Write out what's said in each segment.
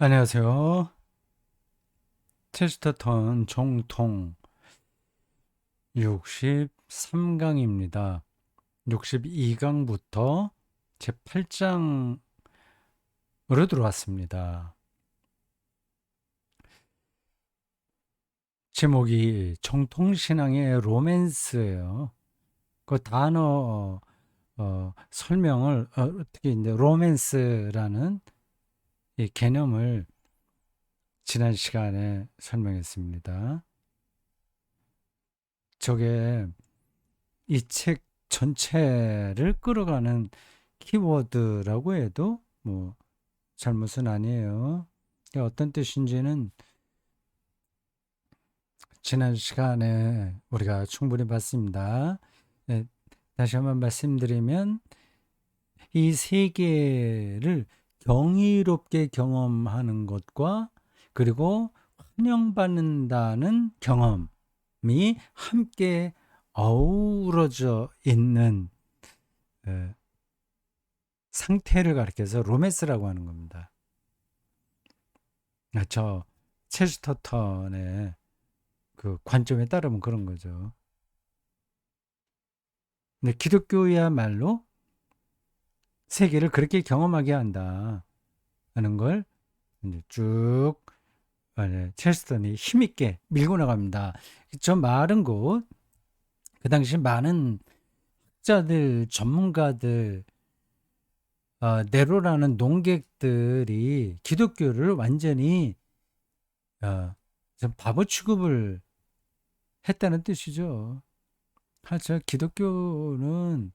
안녕하세요. 체스터턴 정통 63강입니다. 62강부터 제8장으로 들어왔습니다. 제목이 정통신앙의 로맨스예요. 그 단어 설명을 어떻게 이제 로맨스라는 이 개념을 지난 시간에 설명했습니다. 저게 이 책 전체를 끌어가는 키워드라고 해도 뭐 잘못은 아니에요. 어떤 뜻인지는 지난 시간에 우리가 충분히 봤습니다. 네, 다시 한번 말씀드리면 이 세계를 경이롭게 경험하는 것과 그리고 환영받는다는 경험이 함께 어우러져 있는 에, 상태를 가리켜서 로맨스라고 하는 겁니다. 저 체스터턴의 그 관점에 따르면 그런 거죠. 근데 기독교야말로 세계를 그렇게 경험하게 한다 하는 걸 이제 쭉 체스턴이 힘있게 밀고 나갑니다. 저 마른 곳, 그 당시 많은 학자들, 전문가들, 네로라는 농객들이 기독교를 완전히 좀 바보 취급을 했다는 뜻이죠. 하죠. 기독교는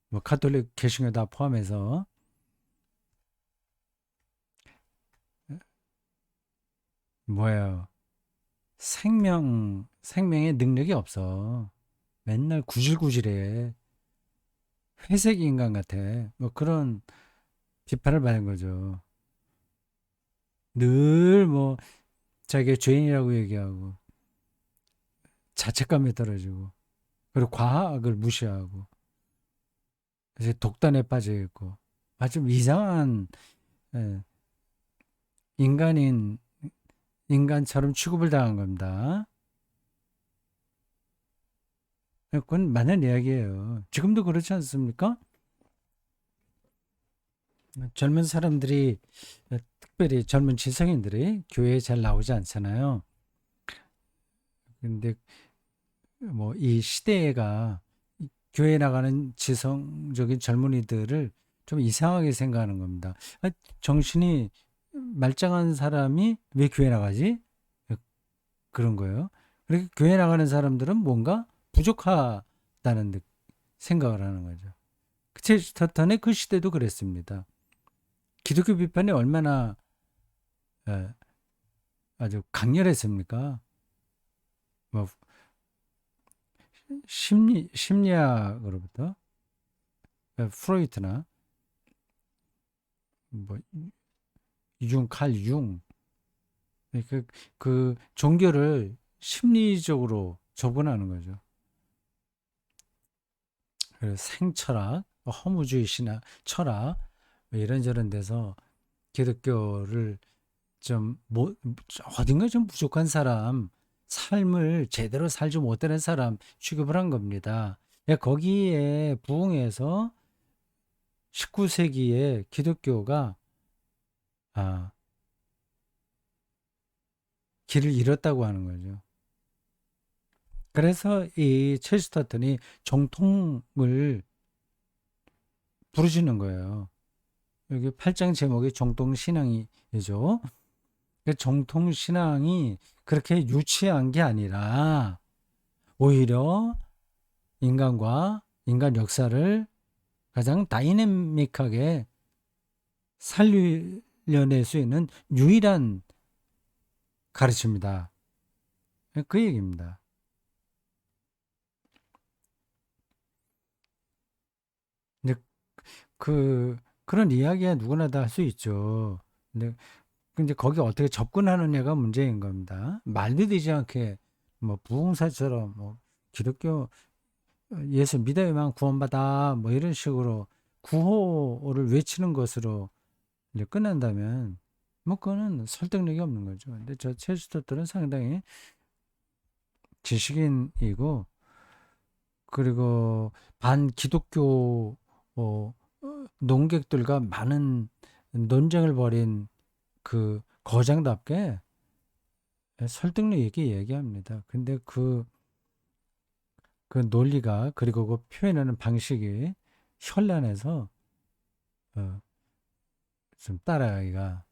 뭐 가톨릭 개신교 다 포함해서 뭐예요? 생명의 능력이 없어. 맨날 구질구질해. 회색 인간 같아. 뭐 그런 비판을 받는 거죠. 늘 뭐 자기가 죄인이라고 얘기하고 자책감이 떨어지고 그리고 과학을 무시하고 이제 독단에 빠져 있고 아주 이상한 예, 인간인 인간처럼 취급을 당한 겁니다. 그건 맞는 이야기예요. 지금도 그렇지 않습니까? 젊은 사람들이 특별히 젊은 지성인들이 교회에 잘 나오지 않잖아요. 근데 뭐 이 시대가 교회 나가는 지성적인 젊은이들을 좀 이상하게 생각하는 겁니다. 정신이 말짱한 사람이 왜 교회 나가지? 그런 거예요. 그렇게 교회 나가는 사람들은 뭔가 부족하다는 생각을 하는 거죠. 체스터턴의 그 시대도 그랬습니다. 기독교 비판이 얼마나 에, 아주 강렬했습니까? 뭐 심리학으로부터 프로이트나 뭐 칼 융, 그, 그 종교를 심리적으로 접근하는 거죠. 그래서 생철학, 허무주의 신학, 철학 뭐 이런저런 데서 기독교를 좀 어딘가 좀 부족한 사람, 삶을 제대로 살지 못하는 사람 취급을 한 겁니다. 거기에 부응해서 19세기에 기독교가 아, 길을 잃었다고 하는 거죠. 그래서 이 체스터턴이 정통을 부르짖는 거예요. 여기 8장 제목이 정통신앙이죠. 정통신앙이 그렇게 유치한 게 아니라 오히려 인간과 인간 역사를 가장 다이내믹하게 살려낼 수 있는 유일한 가르침이다. 그 얘기입니다. 근데 그런 이야기야 누구나 다 할 수 있죠. 근데 거기 어떻게 접근하느냐가 문제인 겁니다. 말도 되지 않게 뭐 부흥사처럼 뭐 기독교 예수 믿어야만 구원받아 뭐 이런 식으로 구호를 외치는 것으로 이제 끝난다면 뭐 그거는 설득력이 없는 거죠. 근데 저 체스터들은 상당히 지식인이고, 그리고 반기독교 어, 농객들과 많은 논쟁을 벌인 그 거장답게 설득력 있게 얘기합니다. 근데 그 논리가, 그리고 그 표현하는 방식이 현란해서 어, 좀 따라가기가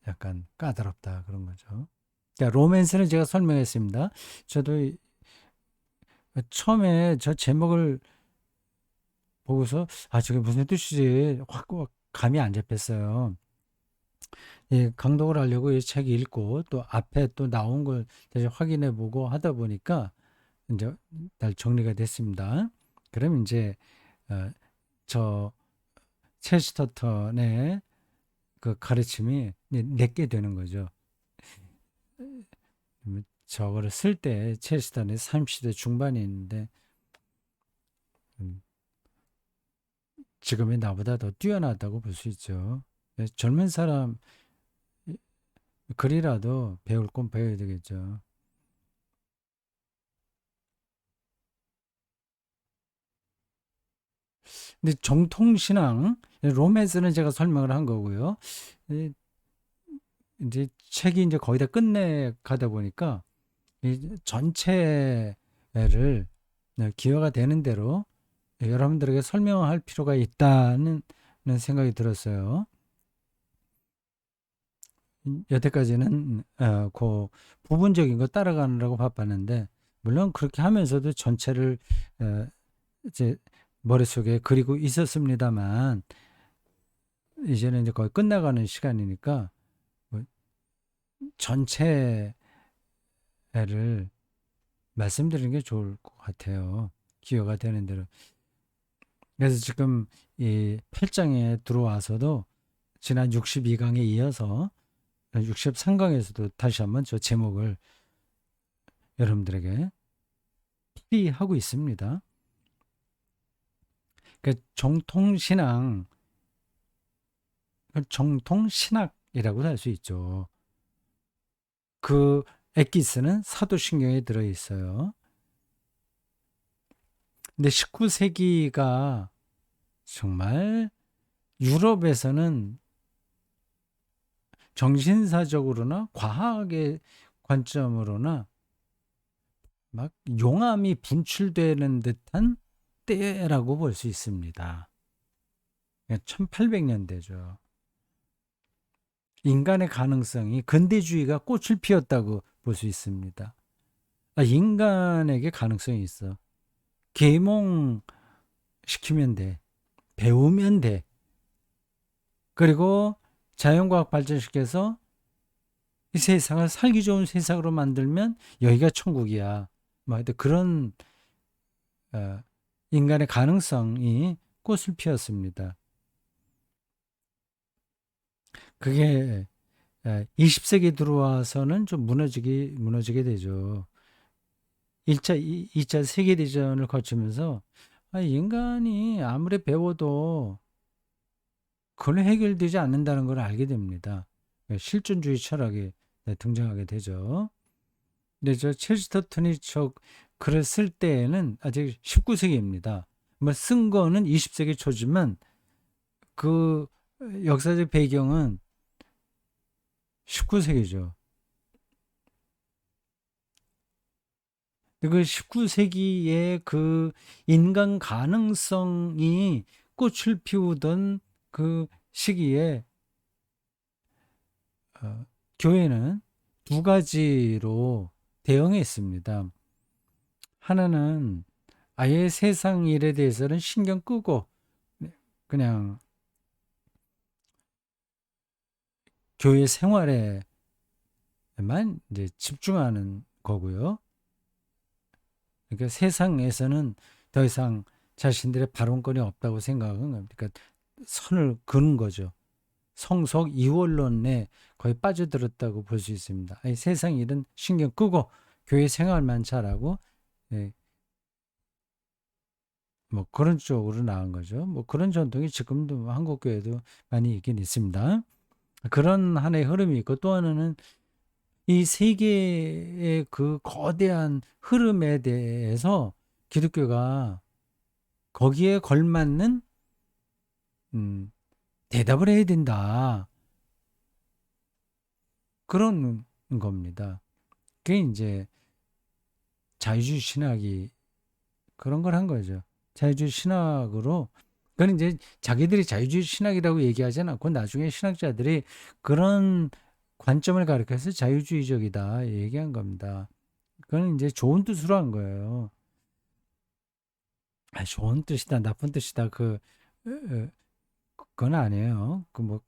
약간 까다롭다, 그런 거죠. 자, 로맨스는 제가 설명했습니다. 저도 처음에 저 제목을 보고서 저게 무슨 뜻이지 확 감이 안 잡혔어요. 예, 강독을 하려고 이 책 읽고 또 앞에 또 나온 걸 다시 확인해 보고 하다 보니까 이제 잘 정리가 됐습니다. 그럼 이제 어, 저 체스터턴의 그 가르침이 내게 되는 거죠. 저거를 쓸 때 체스터턴이 30대 중반이 있는데 음, 지금의 나보다 더 뛰어나다고 볼 수 있죠. 젊은 사람 글이라도 배울 건 배워야 되겠죠. 근데 정통신앙, 로맨스는 제가 설명을 한 거고요. 이- 이제 책이 이제 거의 다 끝내 가다 보니까 이 전체를 기여가 되는 대로 여러분들에게 설명할 필요가 있다는 생각이 들었어요. 여태까지는 그 부분적인 거 따라가느라고 바빴는데, 물론 그렇게 하면서도 전체를 어, 이제 머릿속에 그리고 있었습니다만, 이제는 이제 거의 끝나가는 시간이니까 뭐 전체를 말씀드리는 게 좋을 것 같아요. 기여가 되는 대로. 그래서 지금 이 8장에 들어와서도 지난 62강에 이어서 63강에서도 다시 한번 저 제목을 여러분들에게 풀이하고 있습니다. 그 정통신앙, 정통신학이라고 할 수 있죠. 그 엑기스는 사도신경에 들어 있어요. 근데 19세기가 정말 유럽에서는 정신사적으로나 과학의 관점으로나 막 용암이 분출되는 듯한 때라고 볼 수 있습니다. 1800년대죠. 인간의 가능성이 근대주의가 꽃을 피웠다고 볼 수 있습니다. 인간에게 가능성이 있어. 계몽시키면 돼. 배우면 돼. 그리고 자연과학 발전시켜서 이 세상을 살기 좋은 세상으로 만들면 여기가 천국이야. 뭐 하여튼 그런 어, 인간의 가능성이 꽃을 피웠습니다. 그게 20세기 들어와서는 좀 무너지게 되죠. 2차 세계대전을 거치면서 인간이 아무리 배워도 그건 해결되지 않는다는 걸 알게 됩니다. 실존주의 철학이 등장하게 되죠. 근데 저 체스터턴이 저 글을 쓸 때에는 아직 19세기입니다. 뭐 쓴 거는 20세기 초지만 그 역사적 배경은 19세기죠. 그 19세기에 그 인간 가능성이 꽃을 피우던 그 시기에 어, 교회는 두 가지로 대응했습니다. 하나는 아예 세상 일에 대해서는 신경 끄고 그냥 교회 생활에만 이제 집중하는 거고요. 그러니까 세상에서는 더 이상 자신들의 발언권이 없다고 생각은 겁니다. 그러니까 선을 그는 거죠. 성속 이원론에 거의 빠져들었다고 볼 수 있습니다. 아니, 세상 일은 신경 끄고 교회 생활만 잘하고 예, 뭐 그런 쪽으로 나은 거죠. 뭐 그런 전통이 지금도 한국 교회도 많이 있긴 있습니다. 그런 하나의 흐름이 있고, 또 하나는 이 세계의 그 거대한 흐름에 대해서 기독교가 거기에 걸맞는 음, 대답을 해야 된다. 그런 겁니다. 그게 이제 자유주의 신학이 그런 걸 한 거죠. 자유주의 신학으로, 그건 이제 자기들이 자유주의 신학이라고 얘기하지 않고 나중에 신학자들이 그런 관점을 가리켜서 자유주의적이다 얘기한 겁니다. 그건 이제 좋은 뜻으로 한 거예요. 좋은 뜻이다, 나쁜 뜻이다, 그건 아니에요. 그 뭐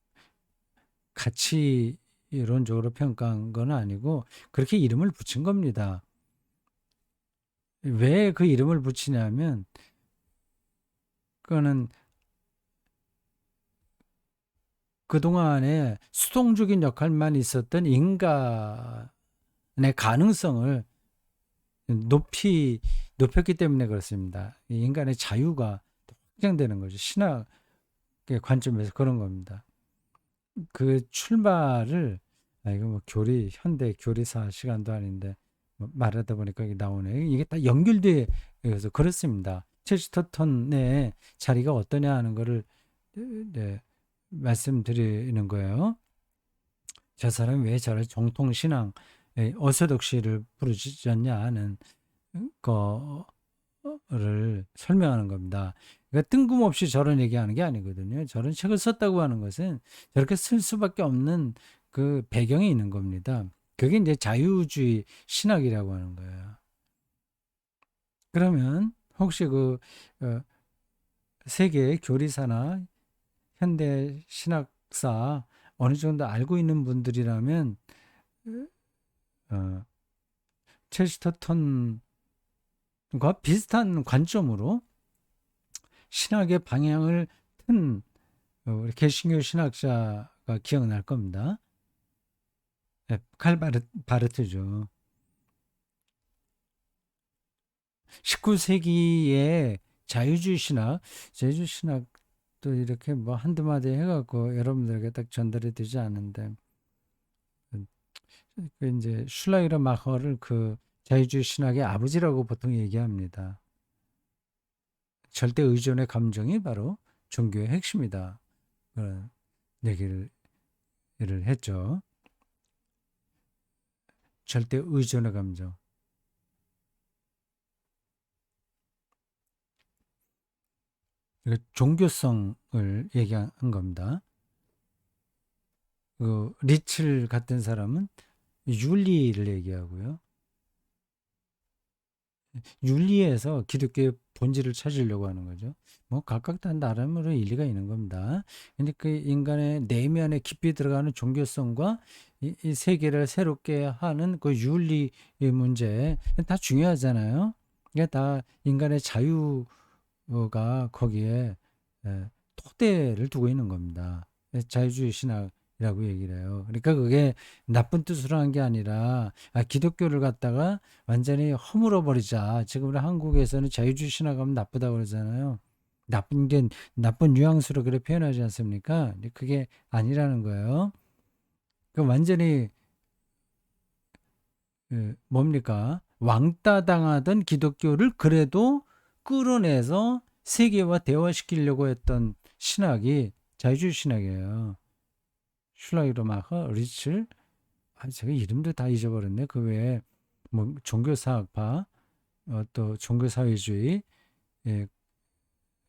가치 이론적으로 평가한 건 아니고 그렇게 이름을 붙인 겁니다. 왜 그 이름을 붙이냐면 그거는 그동안에 수동적인 역할만 있었던 인간의 가능성을 높였기 때문에 그렇습니다. 인간의 자유가 확장되는 거죠. 신학의 관점에서 그런 겁니다. 그 출발을, 이거 뭐 현대 교리사 시간도 아닌데, 뭐 말하다 보니까 이게 나오네. 이게 다 연결돼, 그래서 그렇습니다. 체스터턴의 자리가 어떠냐 하는 거를, 네, 말씀드리는 거예요. 저 사람이 왜 저를 정통신앙, 어소독시를 부르짖었냐 하는 거를 설명하는 겁니다. 그러니까 뜬금없이 저런 얘기하는 게 아니거든요. 저런 책을 썼다고 하는 것은 저렇게 쓸 수밖에 없는 그 배경이 있는 겁니다. 그게 이제 자유주의 신학이라고 하는 거예요. 그러면 혹시 어, 세계 교리사나 현대 신학사 어느 정도 알고 있는 분들이라면 어, 체스터턴과 비슷한 관점으로 신학의 방향을 튼 우리 개신교 신학자가 기억날 겁니다. 네, 바르트죠. 19세기에 자유주의 신학도 이렇게 뭐 한두 마디 해갖고 여러분들에게 딱 전달이 되지 않는데, 그 이제 슐라이러 마허를 그 자유주의 신학의 아버지라고 보통 얘기합니다. 절대 의존의 감정이 바로 종교의 핵심이다. 그런 얘기를 했죠. 절대 의존의 감정. 종교성을 얘기한 겁니다. 리첼 같은 사람은 윤리를 얘기하고요. 윤리에서 기독교의 본질을 찾으려고 하는 거죠. 뭐 각각 다 나름으로 일리가 있는 겁니다. 근데 그 인간의 내면에 깊이 들어가는 종교성과 이 세계를 새롭게 하는 그 윤리의 문제 다 중요하잖아요. 이게 다 인간의 자유가 거기에 토대를 두고 있는 겁니다. 자유주의 신학이라고 얘기를 해요. 그러니까 그게 나쁜 뜻으로 한 게 아니라 기독교를 갖다가 완전히 허물어 버리자. 지금 우리 한국에서는 자유주의 신학하면 나쁘다고 그러잖아요. 나쁜 뉘앙스로 그렇게 표현하지 않습니까? 근데 그게 아니라는 거예요. 그 완전히 뭡니까? 왕따 당하던 기독교를 그래도 끌어내서 세계와 대화시키려고 했던 신학이 자유주의 신학이에요. 슐라이러마허, 리츠, 제가 이름도 다 잊어버렸네. 그 외에 뭐 종교사학파, 또 종교사회주의, 예,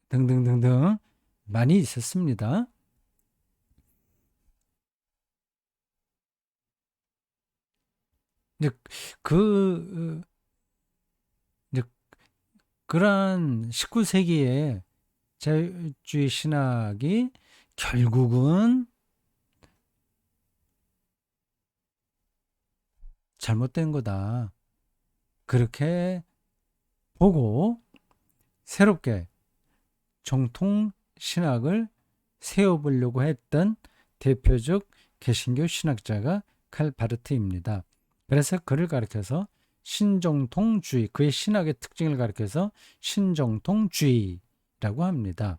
등등등등 많이 있었습니다. 이제 그 이제 그러한 19세기의 자유주의 신학이 결국은 잘못된 거다. 그렇게 보고 새롭게 정통 신학을 세워보려고 했던 대표적 개신교 신학자가 칼 바르트입니다. 그래서 그를 가리켜서 신정통주의, 그의 신학의 특징을 가리켜서 신정통주의라고 합니다.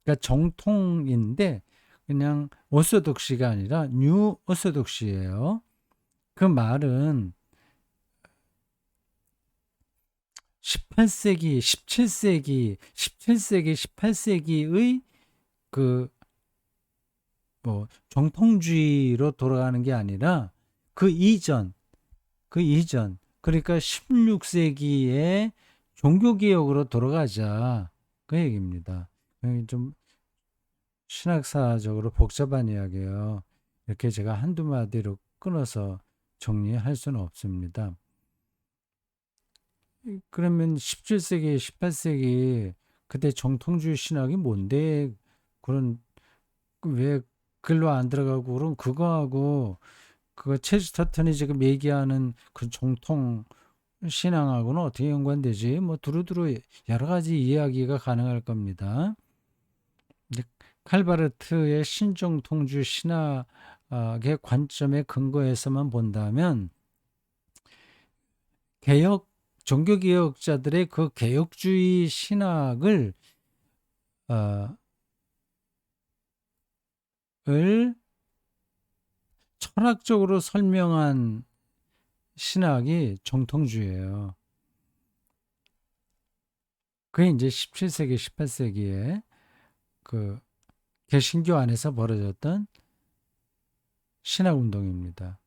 그러니까 정통인데 그냥 오소독시가 아니라 뉴 오소독시예요. 그 말은 18세기, 17세기, 17세기, 18세기의 그 뭐 정통주의로 돌아가는 게 아니라 그 이전, 그 이전, 그러니까 16세기의 종교개혁으로 돌아가자. 그 얘기입니다. 좀 신학사적으로 복잡한 이야기예요. 이렇게 제가 한두 마디로 끊어서 정리할 수는 없습니다. 그러면 17세기, 18세기 그때 정통주의 신학이 뭔데 그런 왜 글로 안 들어가고 그럼 그거하고 그거 체스터턴이 지금 얘기하는 그 정통 신앙하고는 어떻게 연관되지? 뭐 두루두루 여러 가지 이야기가 가능할 겁니다. 이제 칼바르트의 신정통주 신학의 관점에 근거해서만 본다면 개혁 종교개혁자들의 그 개혁주의 신학을 을 철학적으로 설명한 신학이 정통주의예요. 그게 이제 17세기, 18세기에 그 개신교 안에서 벌어졌던 신학 운동입니다.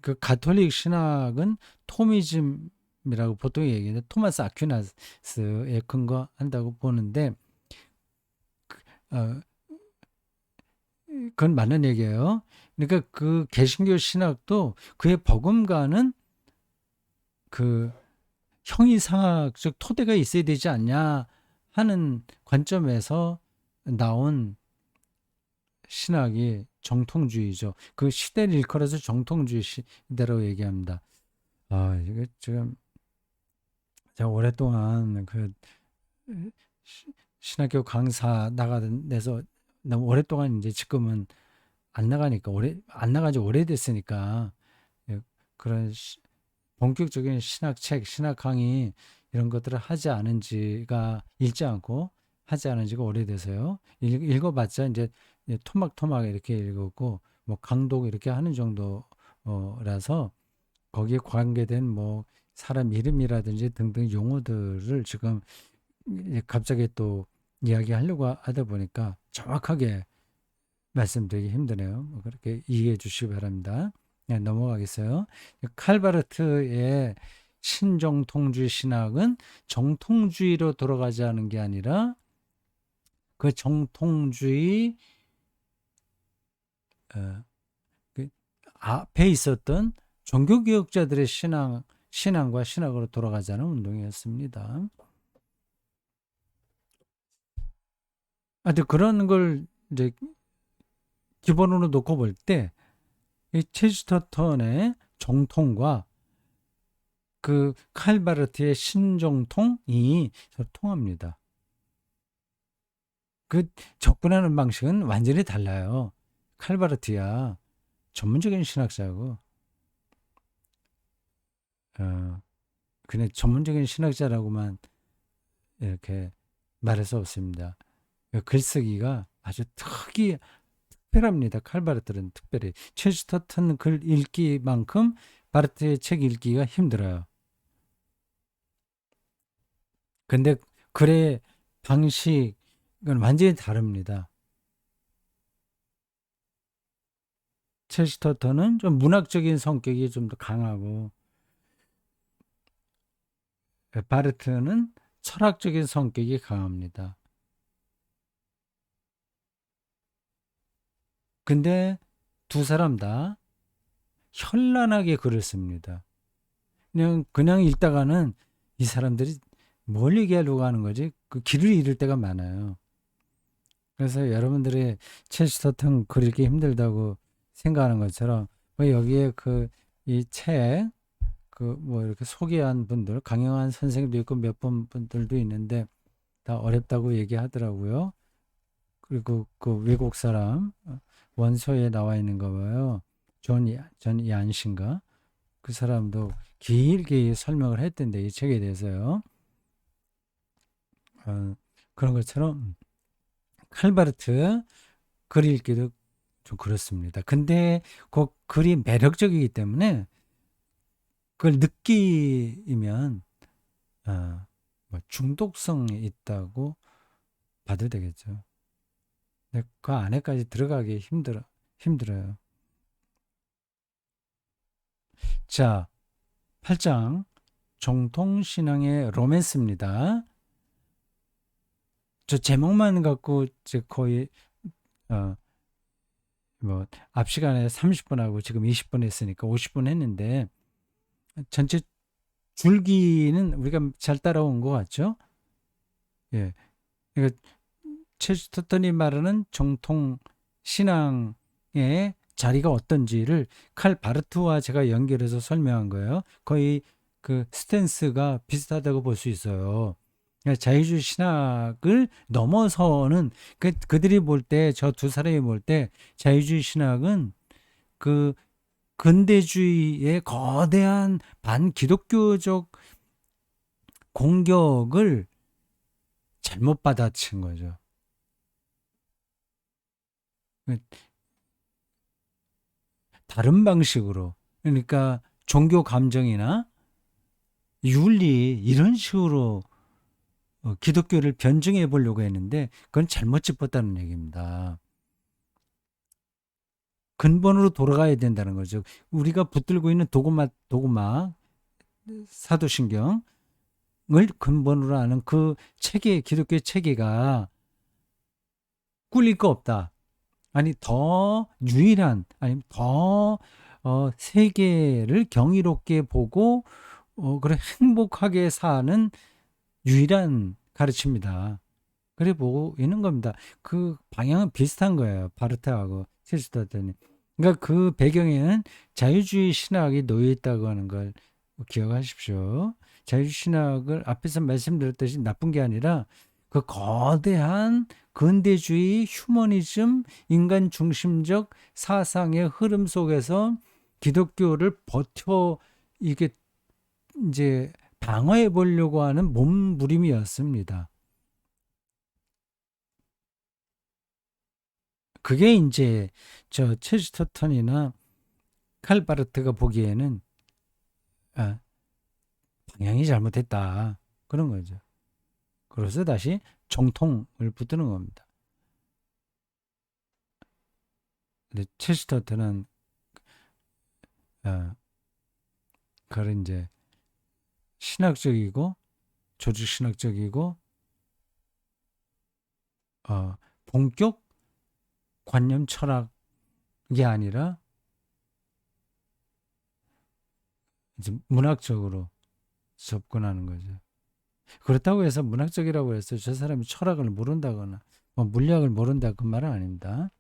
그 가톨릭 신학은 토미즘이라고 보통 얘기하는데 토마스 아퀴나스에 근거한다고 보는데 어, 그건 맞는 얘기예요. 그러니까 그 개신교 신학도 그의 버금가는 그 형이상학적 토대가 있어야 되지 않냐 하는 관점에서 나온 신학이 정통주의죠. 그 시대를 일컬어서 정통주의 시대라고 얘기합니다. 아, 이게 지금 제가 오랫동안 그 신학교 강사 나가던 데서 너무 오랫동안 이제 지금은 안 나가니까 안 나간 지 오래됐으니까 예, 그런 본격적인 신학책, 신학 강의 이런 것들을 하지 않은 지가 읽지 않고 하지 않은 지가 오래돼서요. 읽어봤자 이제 토막토막 이렇게 읽었고 뭐 강독 이렇게 하는 정도라서 거기에 관계된 뭐 사람 이름이라든지 등등 용어들을 지금 갑자기 또 이야기하려고 하다 보니까 정확하게 말씀드리기 힘드네요. 뭐 그렇게 이해해 주시기 바랍니다. 네, 넘어가겠어요. 칼바르트의 신정통주의 신학은 정통주의로 돌아가지 않은 게 아니라 그 정통주의 그 앞에 있었던 종교개혁자들의 신앙과 신학으로 돌아가자는 운동이었습니다. 하여튼 그런 걸 이제 기본으로 놓고 볼 때 이 체스터턴의 정통과 그 칼바르트의 신정통이 서로 통합니다. 그 접근하는 방식은 완전히 달라요. 칼바르트야 전문적인 신학자고 그냥 전문적인 신학자라고만 이렇게 말할 수 없습니다. 글쓰기가 아주 특별합니다. 칼바르트는 특별히 체스터턴 글 읽기만큼 바르트의 책 읽기가 힘들어요. 근데 글의 방식은 완전히 다릅니다. 체스터턴은 좀 문학적인 성격이 좀 더 강하고 바르트는 철학적인 성격이 강합니다. 근데 두 사람 다 현란하게 글을 씁니다. 그냥 읽다가는 이 사람들이 뭘 얘기하려고 하는 거지? 그 길을 잃을 때가 많아요. 그래서 여러분들이 체스터턴 글 읽기 힘들다고 생각하는 것처럼 뭐 여기에 그 이 책 그 뭐 이렇게 소개한 분들 강영한 선생님도 있고 몇 분들도 있는데 다 어렵다고 얘기하더라고요. 그리고 그 외국 사람 원서에 나와 있는 거 봐요. 존 얀신가 그 사람도 길게 설명을 했던데 이 책에 대해서요. 그런 것처럼 칼바르트 글 읽기도 좀 그렇습니다. 근데 그 글이 매력적이기 때문에 그걸 느끼면 뭐 중독성이 있다고 봐도 되겠죠. 근데 그 안에까지 들어가기 힘들어요. 자, 8장 정통신앙의 로맨스입니다. 저 제목만 갖고 이제 거의 어, 뭐 앞 시간에 30분 하고 지금 20분 했으니까 50분 했는데 전체 줄기는 우리가 잘 따라온 것 같죠? 예. 그러니까 체스터턴이 말하는 정통 신앙의 자리가 어떤지를 칼 바르트와 제가 연결해서 설명한 거예요. 거의 그 스탠스가 비슷하다고 볼 수 있어요. 그러니까 자유주의 신학을 넘어서는 그들이 볼 때, 저 두 사람이 볼 때 자유주의 신학은 그 근대주의의 거대한 반기독교적 공격을 잘못 받아친 거죠. 다른 방식으로, 그러니까 종교 감정이나 윤리 이런 식으로 기독교를 변증해 보려고 했는데 그건 잘못 짚었다는 얘기입니다. 근본으로 돌아가야 된다는 거죠. 우리가 붙들고 있는 도구마 사도신경을 근본으로 하는 그 체계, 기독교의 체계가 꿀릴 거 없다. 아니 더 유일한, 아니 더 세계를 경이롭게 보고 그래 행복하게 사는 유일한 가르침이다. 그래 보고 있는 겁니다. 그 방향은 비슷한 거예요. 바르트하고 체스터턴이. 그러니까 그 배경에는 자유주의 신학이 놓여 있다고 하는 걸 기억하십시오. 자유주의 신학을 앞에서 말씀드렸듯이 나쁜 게 아니라 그 거대한 근대주의 휴머니즘 인간 중심적 사상의 흐름 속에서 기독교를 버텨 이게 이제 방어해 보려고 하는 몸부림이었습니다. 그게 이제 저 체스터턴이나 칼바르트가 보기에는 아, 방향이 잘못했다. 그런 거죠. 그래서 다시 정통을 붙드는 겁니다. 근데 체스터턴은 그걸 이제 신학적이고 조직 신학적이고 본격 관념 철학이 아니라 이제 문학적으로 접근하는 거죠. 그렇다고 해서 문학적이라고 해서 저 사람이 철학을 모른다거나 뭐 물리학을 모른다 그 말은 아닙니다.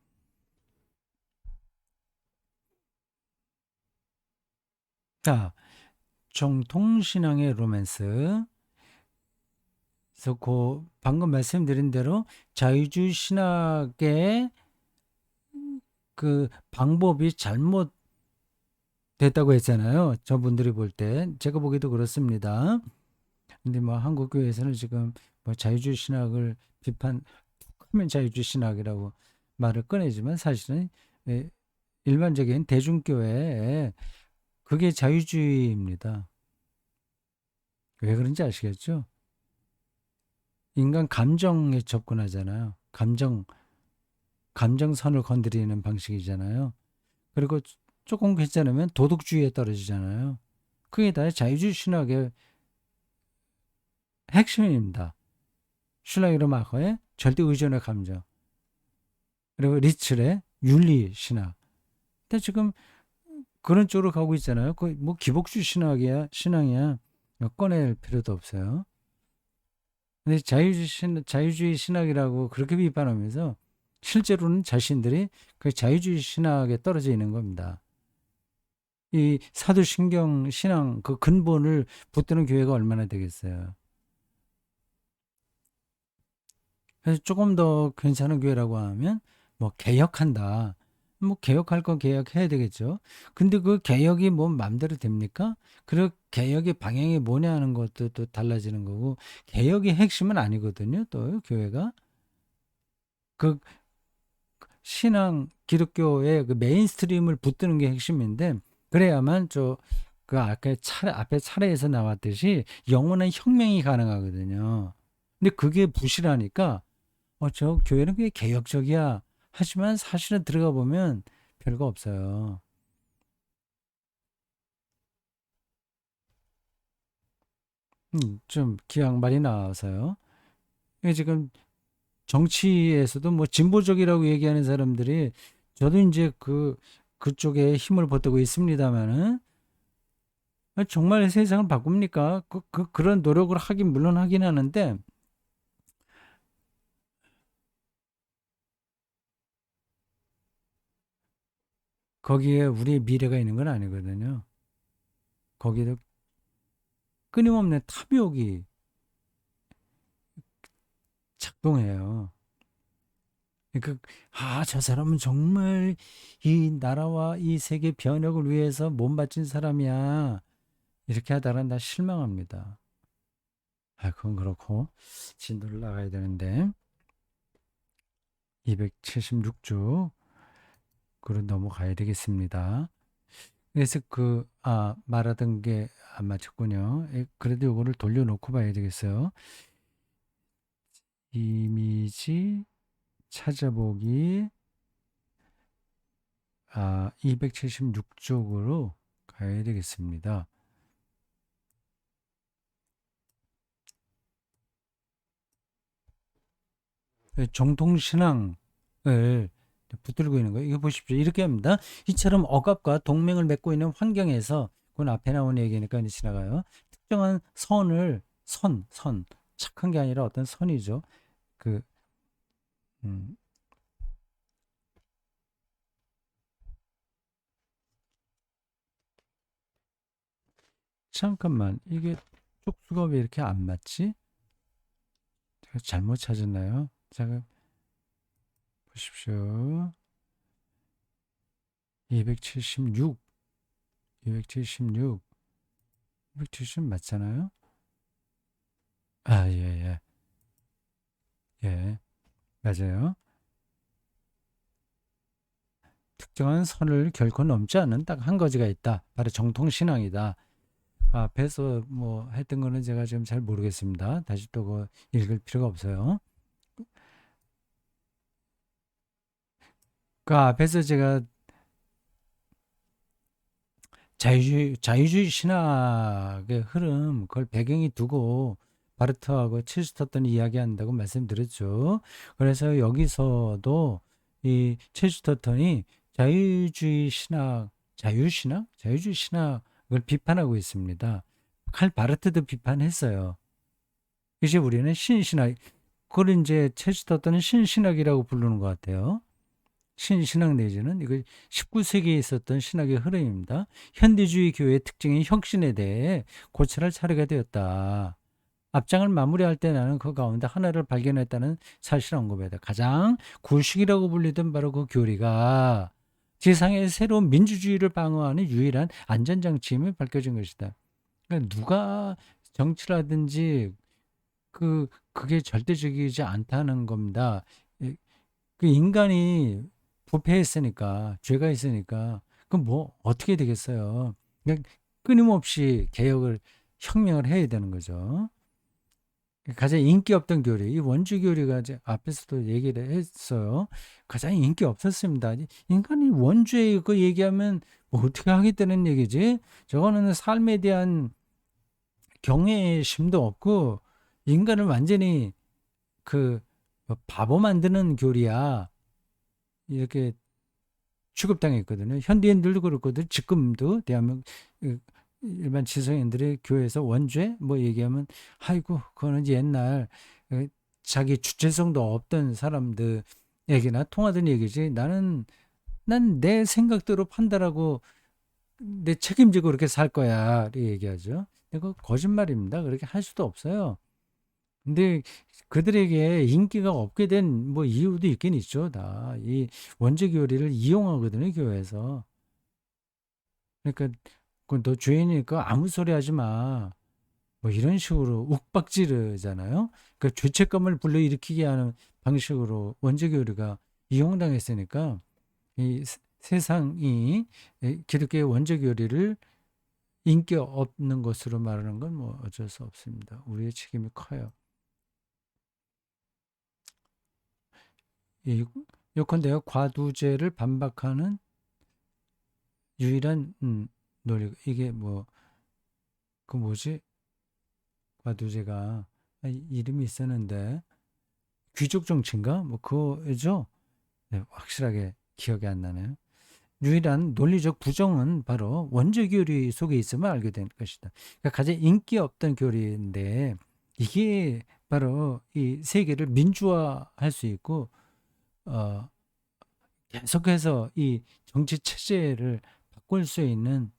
자, 정통신앙의 로맨스. 그래서 그 방금 말씀드린 대로 자유주의 신학의 그 방법이 잘못됐다고 했잖아요. 저분들이 볼 때. 제가 보기도 그렇습니다. 근데 뭐 한국 교회에서는 지금 뭐 자유주의 신학을 비판하면 자유주의 신학이라고 말을 꺼내지만 사실은 일반적인 대중교회에 그게 자유주의입니다. 왜 그런지 아시겠죠? 인간 감정에 접근하잖아요. 감정선을 건드리는 방식이잖아요. 그리고 조금 괜찮으면 도덕주의에 떨어지잖아요. 그게 다 자유주의 신학의 핵심입니다. 슐라이로 마커의 절대 의존의 감정. 그리고 리츠의 윤리 신학. 근데 지금 그런 쪽으로 가고 있잖아요. 그 뭐 기복주의 신앙이야. 꺼낼 필요도 없어요. 근데 자유주의 신학이라고 그렇게 비판하면서 실제로는 자신들이 그 자유주의 신학에 떨어져 있는 겁니다. 이 사도신경 신앙 그 근본을 붙드는 교회가 얼마나 되겠어요. 그래서 조금 더 괜찮은 교회라고 하면 뭐 개혁한다. 뭐 개혁할 건 개혁해야 되겠죠. 근데 그 개혁이 뭐 마음대로 됩니까? 그리고 개혁의 방향이 뭐냐 하는 것도 또 달라지는 거고 개혁의 핵심은 아니거든요. 또 교회가. 그 신앙 기독교의 그 메인스트림을 붙드는 게 핵심인데, 그래야만 그 앞에 차례에서 나왔듯이 영원한 혁명이 가능하거든요. 근데 그게 부실하니까 저 교회는 꽤 개혁적이야. 하지만 사실은 들어가 보면 별거 없어요. 좀 기왕 말이 나와서요. 이게 지금 정치에서도 뭐 진보적이라고 얘기하는 사람들이, 저도 이제 그쪽에 힘을 보태고 있습니다만은, 정말 세상을 바꿉니까? 그런 노력을 하긴 물론 하긴 하는데, 거기에 우리의 미래가 있는 건 아니거든요. 거기에도 끊임없는 탐욕이 작동해요. 그러니까 저 사람은 정말 이 나라와 이 세계 변혁을 위해서 몸바친 사람이야. 이렇게 하다가 나 실망합니다. 그건 그렇고 진도를 나가야 되는데, 276쪽 그로 넘어가야 되겠습니다. 그래서 말하던 게 안 맞췄군요. 그래도 요거를 돌려놓고 봐야 되겠어요. 이미지 찾아보기, 276쪽으로 가야 되겠습니다. 정통신앙을 붙들고 있는 거예요. 이거 보십시오. 이렇게 합니다. 이처럼 억압과 동맹을 맺고 있는 환경에서, 그건 앞에 나온 얘기니까 이제 지나가요. 특정한 선, 착한 게 아니라 어떤 선이죠. 그, 음, 잠깐만. 이게 쪽수가 왜 이렇게 안 맞지? 제가 잘못 찾았나요? 제가 보십시오. 276, 276, 270 맞잖아요? 예, 예, 예, 맞아요. 특정한 선을 결코 넘지 않는 딱 한 가지가 있다. 바로 정통신앙이다. 앞에서 뭐 했던 거는 제가 지금 잘 모르겠습니다. 다시 또 읽을 필요가 없어요. 그 앞에서 제가 자유주의 신학의 흐름, 그걸 배경이 두고 바르트하고 체스터턴이 이야기한다고 말씀드렸죠. 그래서 여기서도 이 체스터턴이 자유주의 신학을 비판하고 있습니다. 칼 바르트도 비판했어요. 이제 우리는 신신학, 그걸 이제 체스터턴은 신신학이라고 부르는 것 같아요. 신신학 내지는 이거 19세기에 있었던 신학의 흐름입니다. 현대주의 교회의 특징인 혁신에 대해 고찰할 차례가 되었다. 앞장을 마무리할 때 나는 그 가운데 하나를 발견했다는 사실을 언급했다. 가장 구식이라고 불리던 바로 그 교리가 지상의 새로운 민주주의를 방어하는 유일한 안전장치임이 밝혀진 것이다. 그러니까 누가 정치를 하든지 그게 절대적이지 않다는 겁니다. 그 인간이 부패했으니까, 죄가 있으니까, 그럼 뭐 어떻게 되겠어요? 그냥 끊임없이 혁명을 해야 되는 거죠. 가장 인기 없던 교리, 이 원주 교리가 이제 앞에서도 얘기를 했어요. 가장 인기 없었습니다. 인간이 원주에 그 얘기하면 뭐 어떻게 하겠다는 얘기지? 저거는 삶에 대한 경외심도 없고, 인간을 완전히 그 바보 만드는 교리야. 이렇게 취급당했거든요. 현대인들도 그렇거든. 지금도 대한민국 일반 지성인들의 교회에서 원죄 뭐 얘기하면, 아이고 그거는 옛날 자기 주체성도 없던 사람들에게나 통하던 얘기지. 난 내 생각대로 판단하고 내 책임지고 그렇게 살 거야. 이렇게 얘기하죠. 근데 그거 거짓말입니다. 그렇게 할 수도 없어요. 근데 그들에게 인기가 없게 된 뭐 이유도 있긴 있죠. 다 이 원죄 교리를 이용하거든요, 교회에서. 그러니까 너 죄인이니까 아무 소리 하지 마. 뭐 이런 식으로 욱박지르잖아요. 그 죄책감을 불러일으키게 하는 방식으로 원죄 교리가 이용당했으니까 이 세상이 기독교의 원죄 교리를 인기 없는 것으로 말하는 건 뭐 어쩔 수 없습니다. 우리의 책임이 커요. 요컨대요 과두제를 반박하는 유일한 논리 이게 뭐 그 뭐지 과두제가 이름이 있었는데 귀족 정치인가 뭐 그거죠. 네, 확실하게 기억이 안 나네요. 유일한 논리적 부정은 바로 원죄 교리 속에 있으면 알게 된 것이다. 그러니까 가장 인기 없던 교리인데 이게 바로 이 세계를 민주화할 수 있고 어, 계속해서 이 정치 체제를 바꿀 수 있는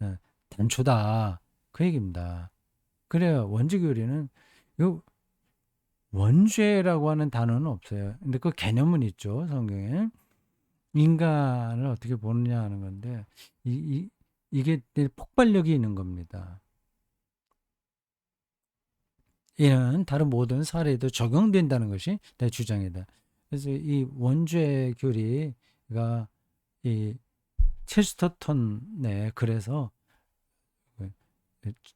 어, 단초다. 그 얘기입니다. 그래요. 원죄 교리는 요 원죄라고 하는 단어는 없어요. 근데 그 개념은 있죠. 성경에. 인간을 어떻게 보느냐 하는 건데 이게 폭발력이 있는 겁니다. 이는 다른 모든 사례에도 적용된다는 것이 내 주장이다. 그래서 이 원죄 교리가 이 체스터턴의 글에서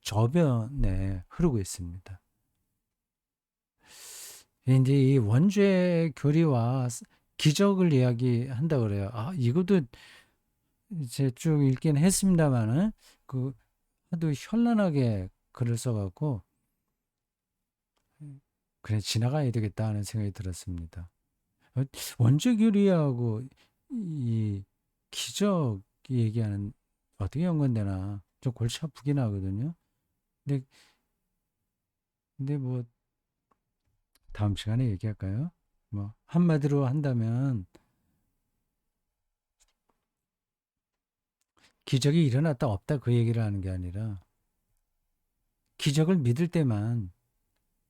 저변에 흐르고 있습니다. 이제 이 원죄 교리와 기적을 이야기한다 그래요. 아, 이것도 이제 쭉 읽긴 했습니다만은 그 하도 현란하게 글을 써갖고 그냥 지나가야 되겠다 하는 생각이 들었습니다. 원죄 교리하고 이 기적 얘기하는 어떻게 연관되나 좀 골치 아프긴 하거든요. 근데 뭐 다음 시간에 얘기할까요? 뭐 한마디로 한다면 기적이 일어났다 없다 그 얘기를 하는 게 아니라 기적을 믿을 때만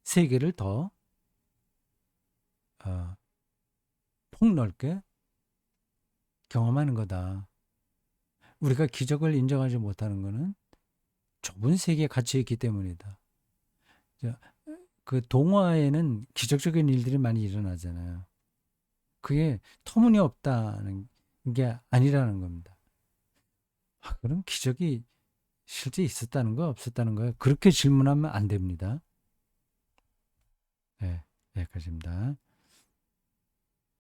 세계를 더 어, 폭넓게 경험하는 거다. 우리가 기적을 인정하지 못하는 것은 좁은 세계에 갇혀 있기 때문이다. 그 동화에는 기적적인 일들이 많이 일어나잖아요. 그게 터무니없다는 게 아니라는 겁니다. 아, 그럼 기적이 실제 있었다는 거 없었다는 거예요? 그렇게 질문하면 안 됩니다. 네, 여기까지입니다.